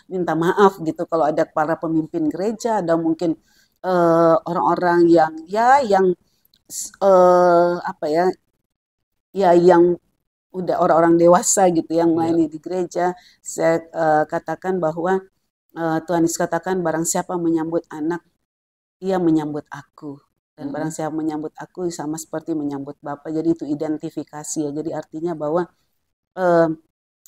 minta maaf gitu kalau ada para pemimpin gereja, ada mungkin orang-orang yang yang apa ya, yang udah orang-orang dewasa gitu yang Iya. melayani di gereja. Saya katakan bahwa Tuhan Yesus katakan barang siapa menyambut anak, ia menyambut aku. Dan barang Mm-mm. siapa menyambut aku sama seperti menyambut Bapa. Jadi itu identifikasi ya. Jadi artinya bahwa eh,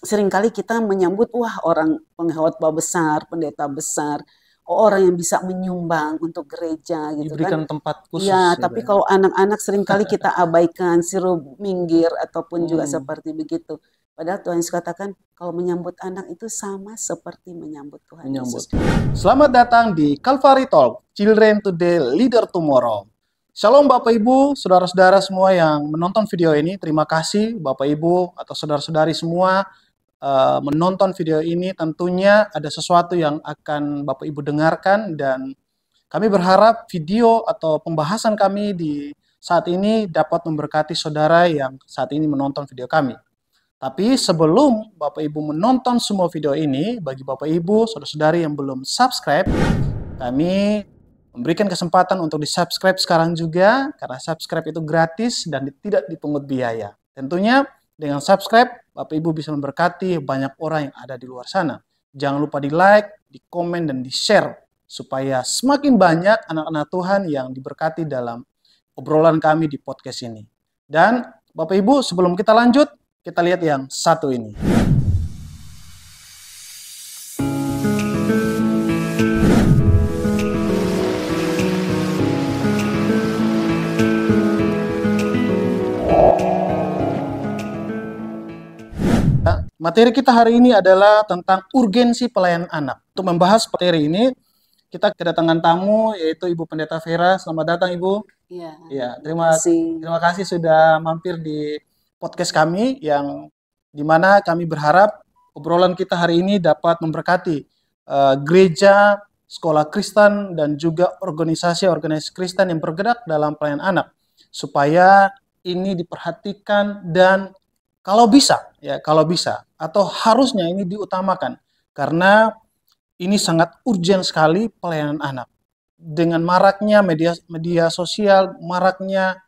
seringkali kita menyambut wah orang pengkhotbah besar, pendeta besar, orang yang bisa menyumbang untuk gereja gitu kan. Diberikan tempat khusus Iya, ya, tapi Pak. kalau anak-anak seringkali kita abaikan, suruh minggir ataupun juga Hmm, seperti begitu. Padahal Tuhan Yesus katakan kalau menyambut anak itu sama seperti menyambut Tuhan menyambut. Yesus. Selamat datang di Calvary Talk, Children Today, Leader Tomorrow. Shalom Bapak Ibu, saudara-saudara semua yang menonton video ini. Terima kasih Bapak Ibu atau saudara-saudari semua menonton video ini. Tentunya ada sesuatu yang akan Bapak Ibu dengarkan dan kami berharap video atau pembahasan kami di saat ini dapat memberkati saudara yang saat ini menonton video kami. Tapi sebelum Bapak Ibu menonton semua video ini, bagi Bapak Ibu, saudara-saudari yang belum subscribe, kami memberikan kesempatan untuk di-subscribe sekarang juga, karena subscribe itu gratis dan tidak dipungut biaya. Tentunya dengan subscribe, Bapak Ibu bisa memberkati banyak orang yang ada di luar sana. Jangan lupa di-like, di-komen, dan di-share, supaya semakin banyak anak-anak Tuhan yang diberkati dalam obrolan kami di podcast ini. Dan Bapak Ibu, sebelum kita lanjut, kita lihat yang satu ini. Materi kita hari ini adalah tentang urgensi pelayanan anak. Untuk membahas materi ini, kita kedatangan tamu yaitu Ibu Pendeta Vera. Selamat datang Ibu. Iya, Ya, terima terima kasih. terima kasih sudah mampir di podcast kami yang dimana kami berharap obrolan kita hari ini dapat memberkati gereja, sekolah Kristen dan juga organisasi-organisasi Kristen yang bergerak dalam pelayanan anak supaya ini diperhatikan dan kalau bisa atau harusnya ini diutamakan karena ini sangat urgent sekali pelayanan anak. Dengan maraknya media sosial, maraknya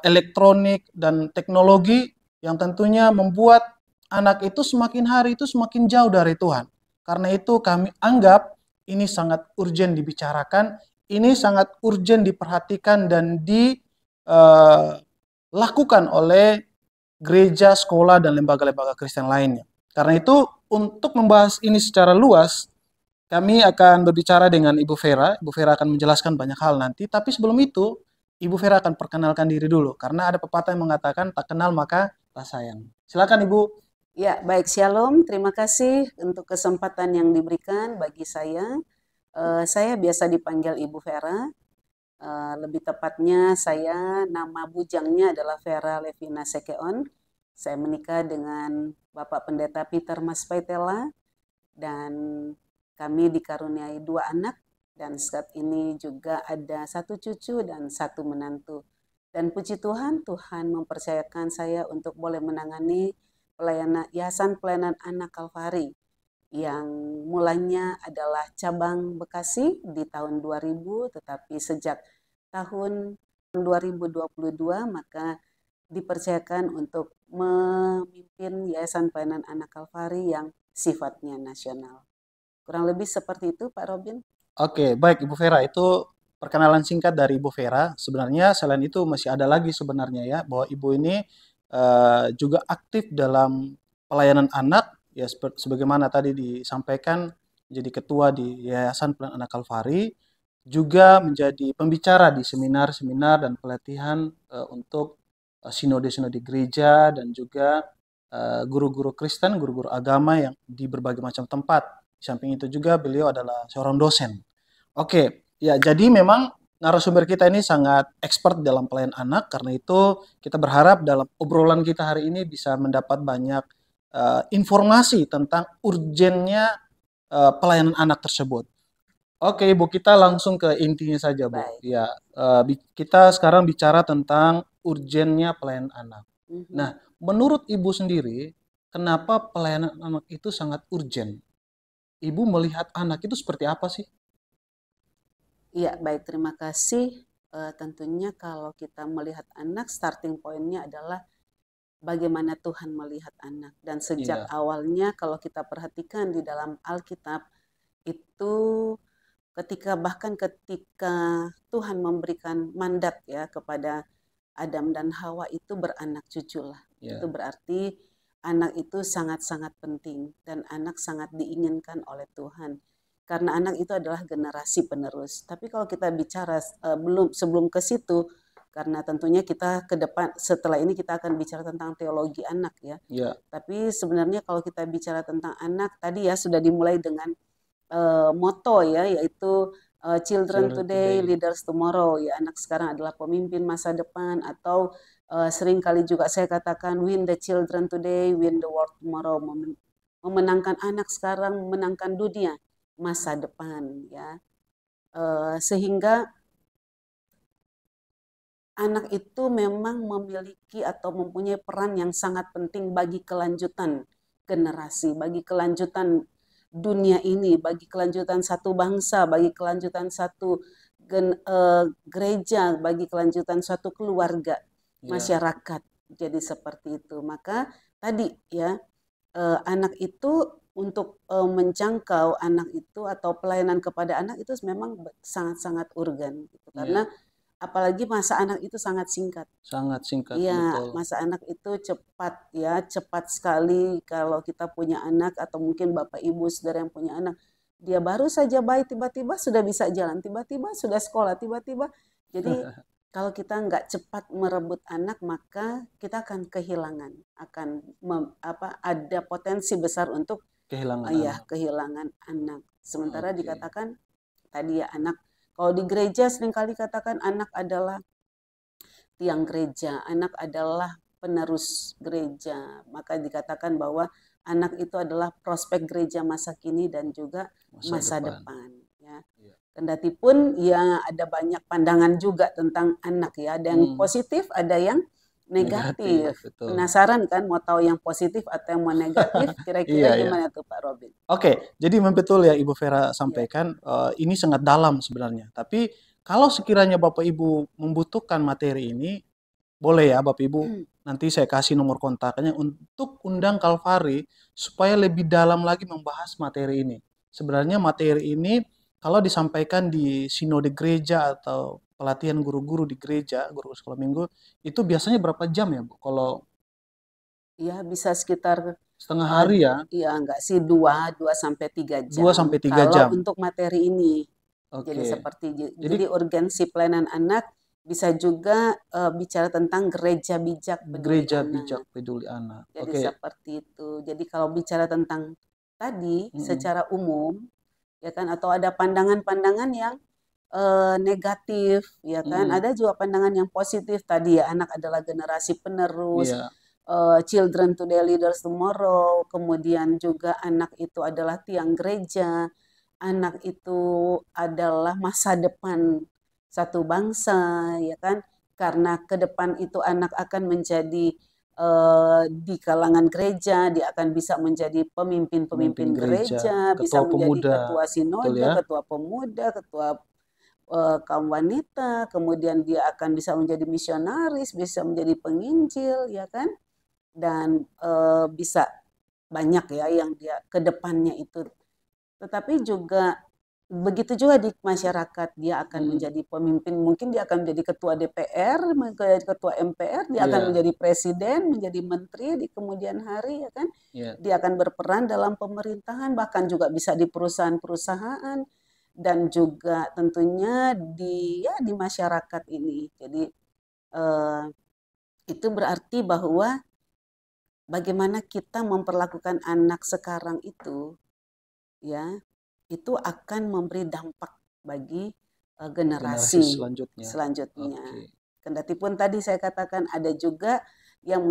elektronik dan teknologi yang tentunya membuat anak itu semakin hari itu semakin jauh dari Tuhan. Karena itu kami anggap ini sangat urgent dibicarakan, ini sangat urgent diperhatikan dan dilakukan oleh gereja, sekolah, dan lembaga-lembaga Kristen lainnya. Karena itu, untuk membahas ini secara luas, kami akan berbicara dengan Ibu Vera. Ibu Vera akan menjelaskan banyak hal nanti, tapi sebelum itu, Ibu Vera akan perkenalkan diri dulu, karena ada pepatah yang mengatakan, tak kenal maka tak sayang. Silakan Ibu. Ya, baik, Shalom. Terima kasih untuk kesempatan yang diberikan bagi saya. Saya biasa dipanggil Ibu Vera. Lebih tepatnya nama bujangnya adalah Vera Levina Sekeon. Saya menikah dengan Bapak Pendeta Peter Maspaitela dan kami dikaruniai 2 anak dan saat ini juga ada 1 cucu dan 1 menantu. Dan puji Tuhan, Tuhan mempercayakan saya untuk boleh menangani Yayasan Pelayanan Anak Kalvari yang mulanya adalah cabang Bekasi di tahun 2000, tetapi sejak tahun 2022 maka dipercayakan untuk memimpin Yayasan Pelayanan Anak Kalvari yang sifatnya nasional. Kurang lebih seperti itu, Pak Robin. Oke, baik Ibu Vera, itu perkenalan singkat dari Ibu Vera. Sebenarnya selain itu masih ada lagi sebenarnya ya, bahwa Ibu ini juga aktif dalam pelayanan anak, ya sebagaimana tadi disampaikan menjadi ketua di Yayasan Pelayanan Anak Kalvari, juga menjadi pembicara di seminar-seminar dan pelatihan untuk sinode-sinode gereja dan juga guru-guru Kristen, guru-guru agama yang di berbagai macam tempat. Di samping itu juga beliau adalah seorang dosen. Oke, ya jadi memang narasumber kita ini sangat expert dalam pelayanan anak, karena itu kita berharap dalam obrolan kita hari ini bisa mendapat banyak informasi tentang urgennya pelayanan anak tersebut. Oke, Bu, kita langsung ke intinya saja, Bu. Baik. Ya, kita sekarang bicara tentang urgennya pelayanan anak. Mhm. Nah, menurut Ibu sendiri, kenapa pelayanan anak itu sangat urgent? Ibu melihat anak itu seperti apa sih? Iya, baik, terima kasih. Tentunya kalau kita melihat anak, starting point-nya adalah bagaimana Tuhan melihat anak. Dan sejak Iya, awalnya kalau kita perhatikan di dalam Alkitab, itu bahkan ketika Tuhan memberikan mandat ya kepada Adam dan Hawa itu beranak cucu lah. Itu iya, berarti anak itu sangat-sangat penting dan anak sangat diinginkan oleh Tuhan. Karena anak itu adalah generasi penerus. Tapi kalau kita bicara sebelum ke situ, karena tentunya kita ke depan setelah ini kita akan bicara tentang teologi anak ya. iya, Tapi sebenarnya kalau kita bicara tentang anak tadi ya sudah dimulai dengan moto ya, yaitu Children children Today, today. Leaders Tomorrow. Ya, anak sekarang adalah pemimpin masa depan, atau sering kali juga saya katakan win the children today, win the world tomorrow. Memenangkan anak sekarang, memenangkan dunia masa depan ya. Sehingga anak itu memang memiliki atau mempunyai peran yang sangat penting bagi kelanjutan generasi, bagi kelanjutan dunia ini, bagi kelanjutan satu bangsa, bagi kelanjutan satu gereja, bagi kelanjutan suatu keluarga, Iya, masyarakat. Jadi seperti itu. Maka tadi ya, anak itu untuk menjangkau anak itu atau pelayanan kepada anak itu memang sangat-sangat urgen gitu. Karena iya, apalagi masa anak itu sangat singkat. sangat singkat, Iya, betul. masa anak itu cepat ya, cepat sekali kalau kita punya anak atau mungkin Bapak Ibu Saudara yang punya anak. Dia baru saja bayi tiba-tiba sudah bisa jalan, tiba-tiba sudah sekolah, tiba-tiba. Jadi kalau kita nggak cepat merebut anak maka kita akan kehilangan, akan ada potensi besar untuk Kehilangan ya anak. kehilangan anak. Sementara Oke, dikatakan tadi ya anak, kalau di gereja seringkali katakan anak adalah tiang gereja, anak adalah penerus gereja. Maka dikatakan bahwa anak itu adalah prospek gereja masa kini dan juga masa masa depan. depan. Ya. Iya. Kendati pun ya ada banyak pandangan juga tentang anak ya. Ada yang Hmm, positif, ada yang negatif, negatif. betul. Penasaran kan mau tahu yang positif atau yang mau negatif? Kira-kira Iya, ya. gimana tuh Pak Robin? Oke, jadi betul ya Ibu Vera Ya. sampaikan, ini sangat dalam sebenarnya. Tapi kalau sekiranya Bapak Ibu membutuhkan materi ini, boleh ya Bapak Ibu, nanti saya kasih nomor kontaknya untuk undang Kalvari supaya lebih dalam lagi membahas materi ini. Sebenarnya materi ini kalau disampaikan di sinode gereja atau pelatihan guru-guru di gereja, guru sekolah minggu, itu biasanya berapa jam ya Bu? Kalau Ya bisa sekitar setengah uh, hari ya, ya enggak sih 2 sampai 3 2 jam sampai 3 kalau jam. untuk materi ini. Jadi Oke. seperti Jadi jadi urgensi pelayanan anak bisa juga bicara tentang gereja bijak peduli gereja bijak anak. peduli anak. Jadi Oke. seperti itu. Jadi kalau bicara tentang tadi Mm-mm. secara umum ya kan, atau ada pandangan-pandangan yang negatif ya kan, Mm-mm. ada juga pandangan yang positif tadi ya, anak adalah generasi penerus, Iya, children today leaders tomorrow, kemudian juga anak itu adalah tiang gereja, anak itu adalah masa depan satu bangsa ya kan, karena ke depan itu anak akan menjadi di kalangan gereja, dia akan bisa menjadi pemimpin pemimpin-pemimpin gereja, gereja, bisa ketua menjadi pemuda, ketua betul sinode, ya? ketua pemuda, ketua kaum wanita, kemudian dia akan bisa menjadi misionaris, bisa menjadi penginjil, ya kan? Dan bisa banyak ya yang dia ke depannya itu. Tetapi juga begitu juga di masyarakat, dia akan Mm-mm. menjadi pemimpin, mungkin dia akan menjadi ketua DPR, menjadi ketua MPR, dia akan Iya, menjadi presiden, menjadi menteri di kemudian hari, ya kan? iya, Dia akan berperan dalam pemerintahan, bahkan juga bisa di perusahaan-perusahaan dan juga tentunya di masyarakat ini. Jadi eh, itu berarti bahwa bagaimana kita memperlakukan anak sekarang itu ya, itu akan memberi dampak bagi generasi generasi selanjutnya. Oke. selanjutnya. Kendati pun tadi saya katakan ada juga yang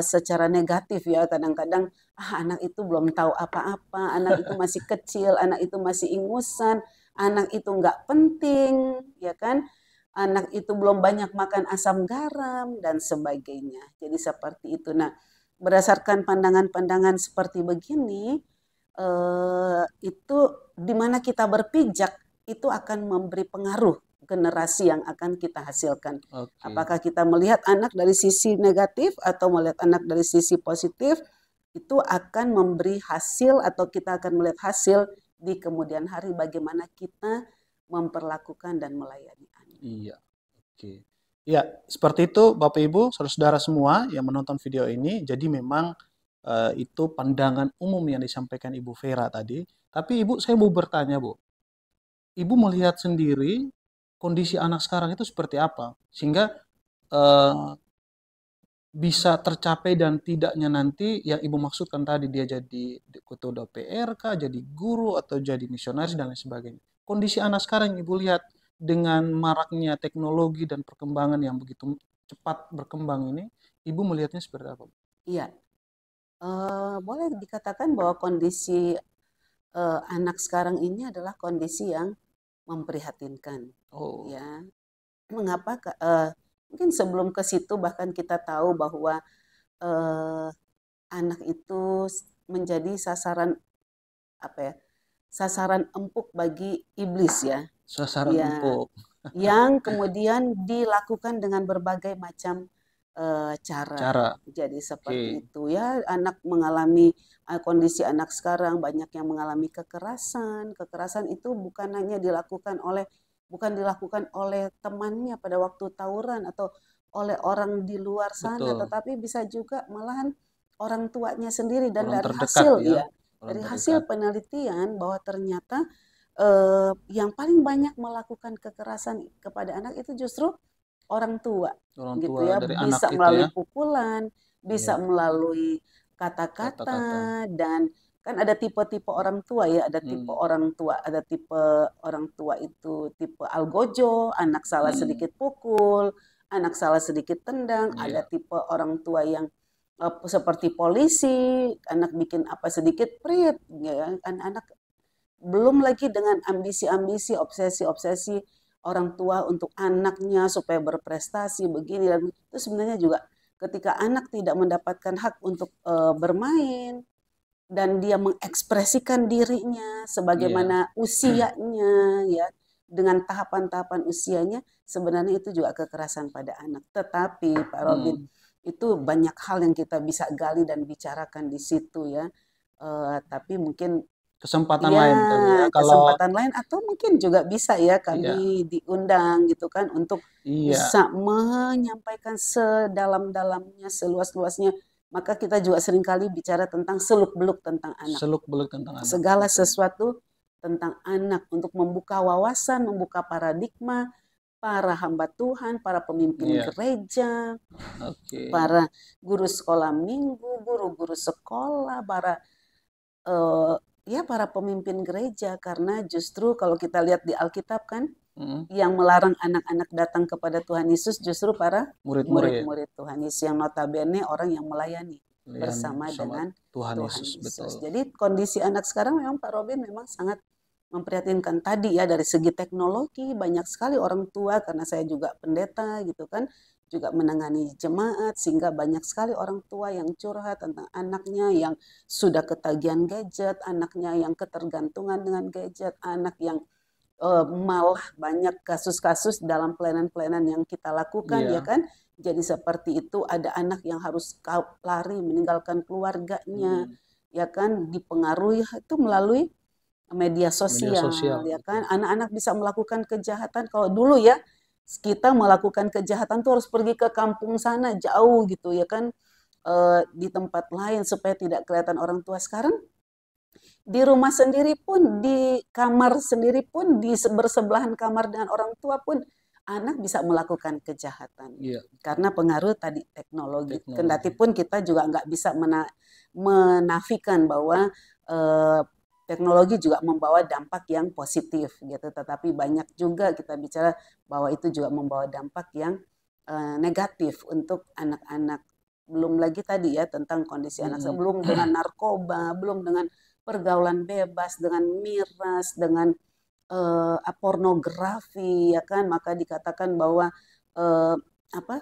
secara negatif ya, kadang-kadang anak itu belum tahu apa-apa, anak itu masih kecil, anak itu masih ingusan, anak itu nggak penting, ya kan? Anak itu belum banyak makan asam garam dan sebagainya. Jadi seperti itu. Nah, berdasarkan pandangan-pandangan seperti begini, itu di mana kita berpijak itu akan memberi pengaruh generasi yang akan kita hasilkan. Apakah kita melihat anak dari sisi negatif atau melihat anak dari sisi positif, itu akan memberi hasil atau kita akan melihat hasil di kemudian hari bagaimana kita memperlakukan dan melayani anak. Iya, oke. Ya, seperti itu Bapak Ibu, saudara-saudara semua yang menonton video ini. Jadi memang itu pandangan umum yang disampaikan Ibu Vera tadi. Tapi Ibu, saya mau bertanya Bu, Ibu melihat sendiri kondisi anak sekarang itu seperti apa? Sehingga bisa tercapai dan tidaknya nanti yang Ibu maksudkan tadi, dia jadi ketua DPR kah, jadi guru, atau jadi misionaris dan lain sebagainya. Kondisi anak sekarang yang Ibu lihat dengan maraknya teknologi dan perkembangan yang begitu cepat berkembang ini, Ibu melihatnya seperti apa? Iya, boleh dikatakan bahwa kondisi anak sekarang ini adalah kondisi yang memprihatinkan. Oh, Ya, mengapa? Mungkin sebelum ke situ bahkan kita tahu bahwa eh, anak itu menjadi sasaran apa ya? Sasaran empuk bagi iblis ya. sasaran Ya, empuk. yang kemudian dilakukan dengan berbagai macam cara. Cara. Jadi seperti Oke. itu ya, anak mengalami kondisi anak sekarang banyak yang mengalami kekerasan. Kekerasan itu bukan dilakukan oleh temannya pada waktu tawuran atau oleh orang di luar sana, Betul. tetapi bisa juga malahan orang tuanya sendiri. Dan Orang dari terdekat hasil ya. ya, Orang dari terdekat. hasil penelitian bahwa ternyata yang paling banyak melakukan kekerasan kepada anak itu justru orang tua, Orang gitu tua ya. dari anak Bisa itu ya. melalui pukulan, bisa Iya. melalui Kata-kata. kata-kata, dan kan ada tipe-tipe orang tua ya, Hmm. ada tipe orang tua itu tipe algojo, anak salah Hmm. sedikit pukul, anak salah sedikit tendang, ada Iya. tipe orang tua yang seperti polisi, anak bikin apa sedikit prit, ya, anak belum lagi dengan ambisi-ambisi, obsesi-obsesi orang tua untuk anaknya supaya berprestasi begini dan itu sebenarnya juga ketika anak tidak mendapatkan hak untuk bermain dan dia mengekspresikan dirinya Iya. sebagaimana usianya ya dengan tahapan-tahapan usianya sebenarnya itu juga kekerasan pada anak. Tetapi Pak Robin Hmm. itu banyak hal yang kita bisa gali dan bicarakan di situ ya. Tapi mungkin Kesempatan ya, lain kali ya. Kalau kesempatan lain atau mungkin juga bisa ya iya, kami diundang gitu kan untuk iya, bisa menyampaikan sedalam-dalamnya, seluas-luasnya. Maka kita juga seringkali bicara tentang seluk-beluk tentang anak. seluk-beluk tentang anak, Segala betul. sesuatu tentang anak untuk membuka wawasan, membuka paradigma para hamba Tuhan, para pemimpin Iya, gereja, oke. para guru sekolah minggu, guru-guru sekolah, eh, ya para pemimpin gereja karena justru kalau kita lihat di Alkitab kan Hmm. yang melarang anak-anak datang kepada Tuhan Yesus justru para Murid-murid murid-murid Tuhan Yesus yang notabene orang yang melayani melayani bersama bersama dengan Tuhan Tuhan Yesus, Yesus. betul. Jadi kondisi anak sekarang memang Pak Robin memang sangat memprihatinkan tadi ya dari segi teknologi banyak sekali orang tua karena saya juga pendeta gitu kan juga menangani jemaat sehingga banyak sekali orang tua yang curhat tentang anaknya yang sudah ketagihan gadget, anaknya yang ketergantungan dengan gadget, anak yang malah banyak kasus-kasus dalam pelayanan-pelayanan yang kita lakukan ya Iya. kan. Jadi seperti itu ada anak yang harus lari meninggalkan keluarganya Hmm. ya kan dipengaruhi itu melalui media Media sosial sosial, ya kan. betul. Anak-anak bisa melakukan kejahatan kalau dulu ya kita melakukan kejahatan tuh harus pergi ke kampung sana jauh gitu ya kan di tempat lain supaya tidak kelihatan orang tua. Sekarang di rumah sendiri pun, di kamar sendiri pun, di bersebelahan kamar dengan orang tua pun, anak bisa melakukan kejahatan. Iya, Karena pengaruh tadi teknologi. Kendati teknologi. pun kita juga nggak bisa menafikan bahwa eh, teknologi juga membawa dampak yang positif gitu. Tetapi banyak juga kita bicara bahwa itu juga membawa dampak yang negatif untuk anak-anak. Belum lagi tadi ya tentang kondisi anak, Hmm. belum dengan narkoba, belum dengan pergaulan bebas dengan miras, dengan pornografi, ya kan? Maka dikatakan bahwa apa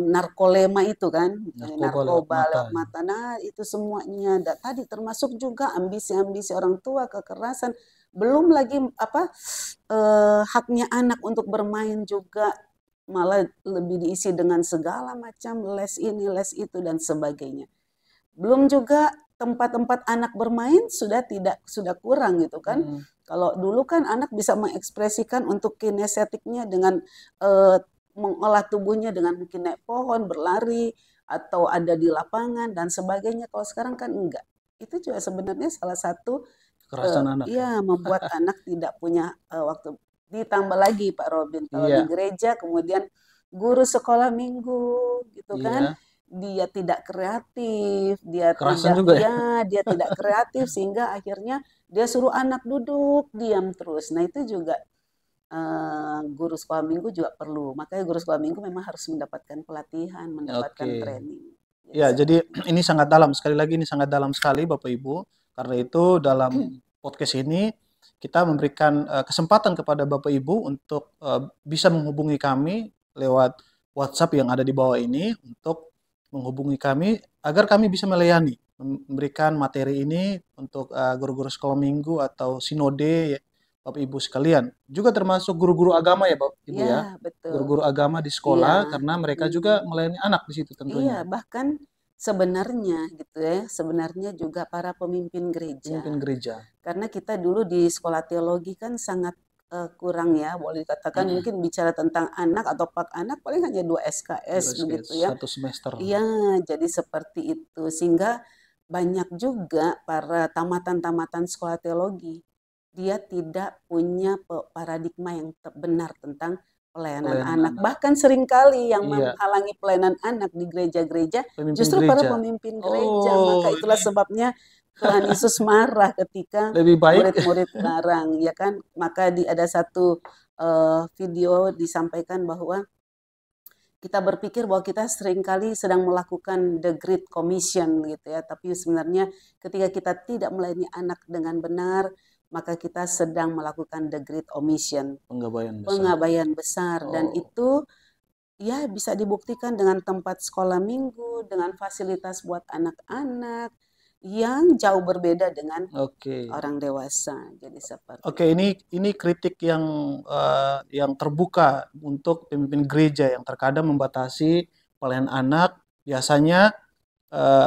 narkolema itu kan, Narkoba lewat narkoba mata. lewat mata. Nah, itu semuanya. Tadi termasuk juga ambisi-ambisi orang tua, kekerasan. Belum lagi apa haknya anak untuk bermain juga malah lebih diisi dengan segala macam les ini, les itu dan sebagainya. Belum juga tempat-tempat anak bermain sudah kurang gitu kan. Kalau dulu kan anak bisa mengekspresikan untuk kinestetiknya dengan mengolah tubuhnya dengan mungkin naik pohon, berlari, atau ada di lapangan dan sebagainya. Kalau sekarang kan enggak. Itu juga sebenarnya salah satu Kekerasan anak ya. ya membuat anak tidak punya waktu. Ditambah lagi Pak Robin, kalau di Iya, gereja kemudian guru sekolah minggu gitu kan, iya. dia tidak kreatif, dia Kekerasan tidak juga ya. ya dia tidak kreatif sehingga akhirnya dia suruh anak duduk diam terus. Nah itu juga guru sekolah minggu juga perlu. Makanya guru sekolah minggu memang harus mendapatkan pelatihan, mendapatkan Oke. training. Jadi Ya, jadi seperti itu. ini sangat dalam. Sekali lagi ini sangat dalam sekali Bapak Ibu. Karena itu dalam podcast ini kita memberikan kesempatan kepada Bapak Ibu untuk bisa menghubungi kami lewat WhatsApp yang ada di bawah ini untuk menghubungi kami agar kami bisa melayani, memberikan materi ini untuk guru-guru sekolah minggu atau sinode ya, Bapak Ibu sekalian. Juga termasuk guru-guru agama ya Bapak Ibu ya. Ya, betul. Guru-guru agama di Iya. sekolah karena mereka juga melayani anak di situ Iya, tentunya. bahkan sebenarnya gitu ya, sebenarnya juga para pemimpin gereja. Pemimpin gereja. Karena kita dulu di sekolah teologi kan sangat kurang ya, boleh dikatakan mungkin bicara tentang anak atau pak anak paling hanya 2 SKS begitu ya. Satu semester. Iya, jadi seperti itu sehingga banyak juga para tamatan-tamatan sekolah teologi dia tidak punya paradigma yang benar tentang pelayanan Pelayanan anak. anak. Bahkan seringkali yang Iya, menghalangi pelayanan anak di gereja-gereja pemimpin justru para gereja. pemimpin gereja. Maka Oh, itulah ini sebabnya Tuhan Yesus marah ketika lebih baik. murid-murid larang, ya kan? Maka ada satu video disampaikan bahwa kita berpikir bahwa kita seringkali sedang melakukan the Great Commission gitu ya, tapi sebenarnya ketika kita tidak melayani anak dengan benar, maka kita sedang melakukan the Great Omission, Penggabaian besar. pengabaian besar, dan Oh, itu ya bisa dibuktikan dengan tempat sekolah minggu, dengan fasilitas buat anak-anak yang jauh berbeda dengan oke. orang dewasa. Jadi seperti Oke, ini kritik yang terbuka untuk pemimpin gereja yang terkadang membatasi pelayanan anak. Biasanya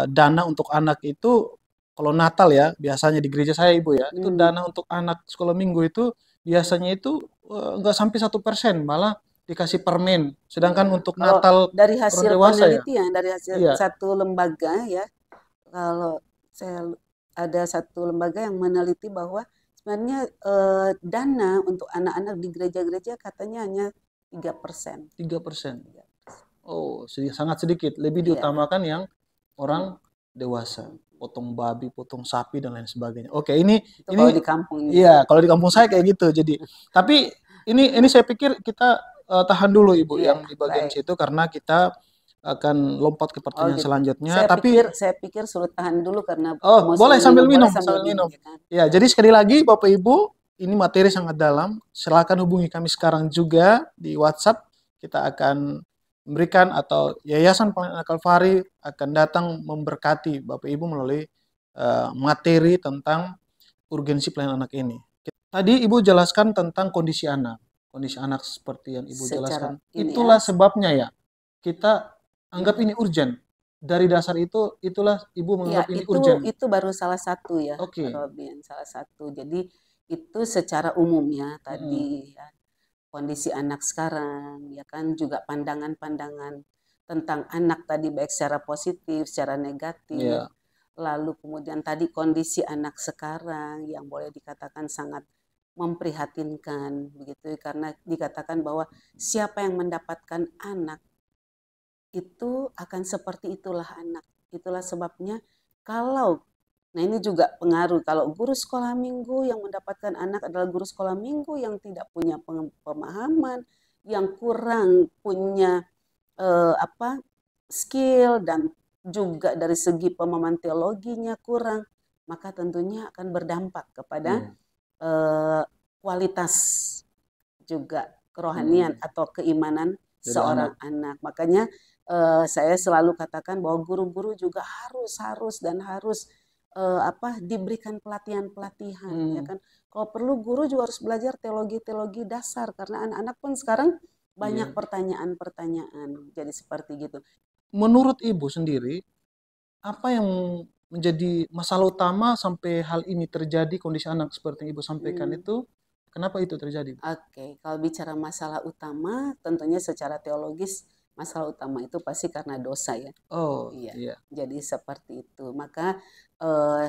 dana untuk anak itu kalau Natal ya, biasanya di gereja saya Ibu ya, itu dana untuk anak sekolah minggu itu biasanya itu nggak sampai 1%, malah dikasih permen. Sedangkan ya, untuk kalau Natal dari orang hasil dewasa ya, penelitian dari hasil iya, satu lembaga ya, kalau saya ada satu lembaga yang meneliti bahwa sebenarnya dana untuk anak-anak di gereja-gereja katanya hanya 3%. 3%. Oh, sangat sedikit. Lebih Iya. diutamakan yang orang dewasa, potong babi, potong sapi dan lain sebagainya. Oke, ini Itu kalau di kampung ini. iya, kalau di kampung saya kayak gitu. Jadi, tapi ini saya pikir kita tahan dulu Ibu Iya, yang di bagian baik. situ karena kita akan lompat ke Oh pertanyaan gitu. selanjutnya. Tapi Saya pikir suruh tahan dulu karena oh, mau boleh suruh sambil minum, boleh minum, sambil sambil minum minum. ya kan. Ya, jadi sekali lagi Bapak Ibu, ini materi sangat dalam. Silakan hubungi kami sekarang juga di WhatsApp. Kita akan memberikan atau Yayasan Pelayanan Kalvari akan datang memberkati Bapak Ibu melalui materi tentang urgensi pelayanan anak ini. Tadi Ibu jelaskan tentang kondisi anak seperti yang Ibu Secara jelaskan. ini Itulah ya. sebabnya ya kita anggap ini urgent. Dari dasar itu, itulah Ibu Ya, menganggap ini urgent. itu baru salah satu ya, Pak Oke. Robin, salah satu. Jadi itu secara umum ya Mm-mm. tadi ya, kondisi anak sekarang ya kan juga pandangan-pandangan tentang anak tadi baik secara positif, secara negatif. Ya, Lalu kemudian tadi kondisi anak sekarang yang boleh dikatakan sangat memprihatinkan begitu karena dikatakan bahwa siapa yang mendapatkan anak itu akan seperti itulah anak. Itulah sebabnya kalau nah ini juga pengaruh kalau guru sekolah minggu yang mendapatkan anak adalah guru sekolah minggu yang tidak punya pemahaman, yang kurang punya apa skill dan juga dari segi pemahaman teologinya kurang, maka tentunya akan berdampak kepada iya. kualitas juga kerohanian atau keimanan Jadi anak. seorang anak. Makanya saya selalu katakan bahwa guru-guru juga harus diberikan pelatihan-pelatihan, ya Hmm, kan. Kalau perlu guru juga harus belajar teologi-teologi dasar karena anak-anak pun sekarang banyak iya. pertanyaan-pertanyaan. Jadi seperti gitu. Menurut Ibu sendiri, apa yang menjadi masalah utama sampai hal ini terjadi, kondisi anak seperti yang Ibu sampaikan Hmm. itu, kenapa itu terjadi? Oke, kalau bicara masalah utama, tentunya secara teologis masalah utama itu pasti karena dosa ya. Oh, Iya, iya, jadi seperti itu. Maka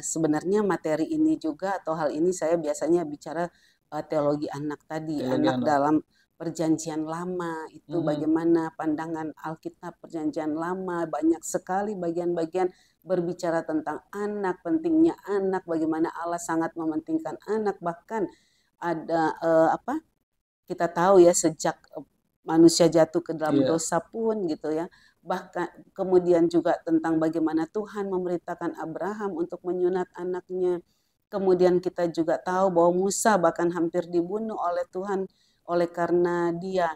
sebenarnya materi ini juga atau hal ini saya biasanya bicara teologi anak tadi, teologi anak anak. dalam perjanjian lama itu Mhm, bagaimana pandangan Alkitab perjanjian lama, banyak sekali bagian-bagian berbicara tentang anak, pentingnya anak, bagaimana Allah sangat mementingkan anak, bahkan ada kita tahu ya sejak manusia jatuh ke dalam iya, dosa pun gitu ya. Bahkan kemudian juga tentang bagaimana Tuhan memerintahkan Abraham untuk menyunat anaknya. Kemudian kita juga tahu bahwa Musa bahkan hampir dibunuh oleh Tuhan oleh karena dia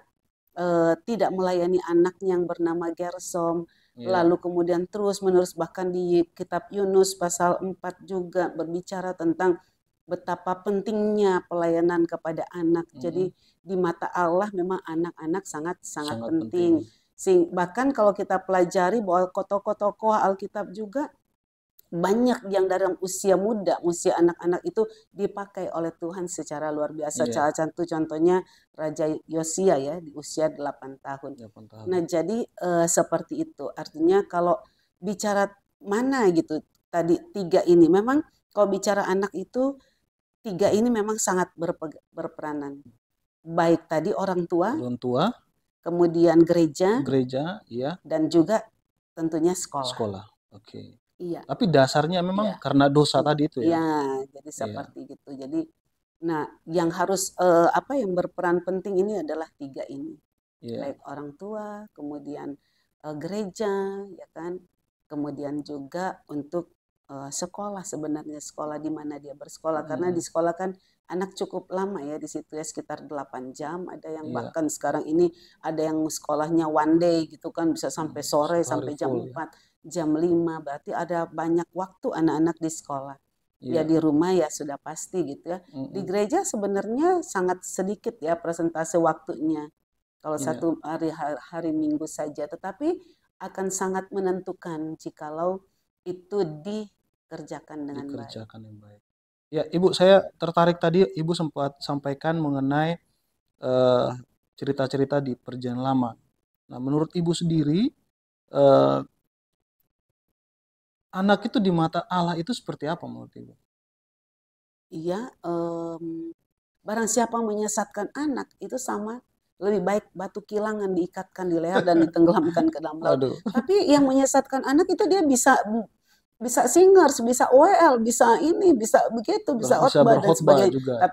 tidak melayani anaknya yang bernama Gersom. iya, Lalu kemudian terus menerus bahkan di kitab Yunus pasal 4 juga berbicara tentang betapa pentingnya pelayanan kepada anak. mhm, Jadi di mata Allah memang anak-anak sangat sangat sangat penting. penting. Bahkan kalau kita pelajari bahwa tokoh-tokoh Alkitab juga banyak yang dalam usia muda, usia anak-anak itu dipakai oleh Tuhan secara luar biasa. Iya, Salah satu contohnya Raja Yosia ya di usia 8 tahun. 8 Nah, tahun. jadi seperti itu. Artinya kalau bicara mana gitu tadi tiga ini memang kalau bicara anak itu tiga ini memang sangat berperanan. Baik tadi orang tua, Orang tua, kemudian gereja, gereja, iya, dan juga tentunya sekolah. sekolah. Oke. Iya, Tapi dasarnya memang iya. karena dosa tadi itu ya. Iya, jadi Iya, seperti gitu. Jadi, nah yang harus yang berperan penting ini adalah tiga ini. iya, Baik orang tua, kemudian gereja, ya kan, kemudian juga untuk sekolah sebenarnya sekolah di mana dia bersekolah karena di mhm, sekolah kan anak cukup lama ya di situ ya sekitar 8 jam ada yang iya, bahkan sekarang ini ada yang sekolahnya one day gitu kan bisa sampai sore sehari sampai jam full ya. 4 jam 5 berarti ada banyak waktu anak-anak di sekolah ya Iya, di rumah ya sudah pasti gitu ya di mhm, gereja sebenarnya sangat sedikit ya presentase waktunya kalau iya, satu hari Minggu saja, tetapi akan sangat menentukan jikalau itu dikerjakan dengan baik. dikerjakan yang baik. Ya, Ibu, saya tertarik tadi Ibu sempat sampaikan mengenai eh, cerita-cerita di Perjanjian Lama. Nah, menurut Ibu sendiri, eh, anak itu di mata Allah itu seperti apa menurut Ibu? Iya, barang siapa menyesatkan anak itu sama lebih baik batu kilangan diikatkan di leher dan ditenggelamkan ke dalam laut. Waduh, Tapi yang menyesatkan anak itu dia bisa bisa singers, bisa OL, bisa ini, bisa begitu, bisa bisa khotbah dan berkhotbah sebagainya. juga. Tapi